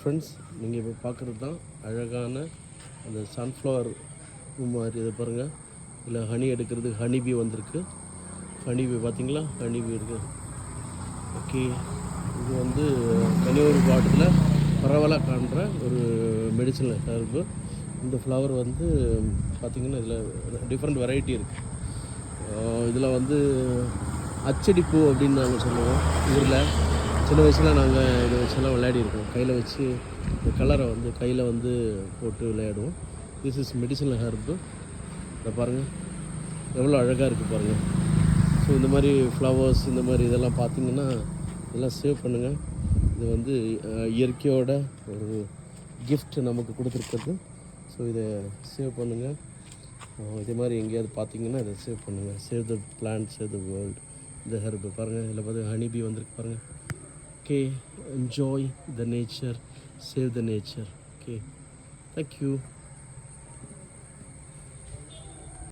Friends, நீங்கள் இப்போ பார்க்குறது தான் அழகான அந்த சன்ஃப்ளவர் மாதிரி. இதை பாருங்கள், இல்லை ஹனி எடுக்கிறது, ஹனி பீ வந்திருக்கு. ஹனி பீ பார்த்தீங்களா, ஹனி பீ இருக்குது. ஓகே, இது வந்து கன்னியாகுமரி மாவட்டத்தில் பரவலாக காண்ற ஒரு மெடிசனல் ஹெர்பு. இந்த ஃப்ளவர் வந்து பார்த்திங்கன்னா இதில் டிஃப்ரெண்ட் வெரைட்டி இருக்குது. இதில் வந்து அச்சடிப்பூ அப்படின்னு நாங்கள் சொல்லுவோம். இதில் சின்ன வயசில் நாங்கள் இதை வச்செல்லாம் விளையாடிருக்கோம். கையில் வச்சு இந்த கலரை வந்து கையில் வந்து போட்டு விளையாடுவோம். This is medicinal herb. இதை பாருங்கள், எவ்வளோ அழகாக இருக்குது பாருங்கள். ஸோ இந்த மாதிரி ஃப்ளவர்ஸ், இந்த மாதிரி இதெல்லாம் பார்த்திங்கன்னா இதெல்லாம் சேவ் பண்ணுங்கள். இது வந்து இயற்கையோட ஒரு கிஃப்ட் நமக்கு கொடுத்துருக்குறது. ஸோ இதை சேவ் பண்ணுங்கள். இதே மாதிரி எங்கேயாவது பார்த்தீங்கன்னா இதை சேவ் பண்ணுங்கள். Save the plant, save the world. இந்த ஹெர்பு பாருங்கள், இதில் பார்த்து ஹனி பீ வந்திருக்கு பாருங்கள். Okay, enjoy the nature, save the nature. Okay, thank you.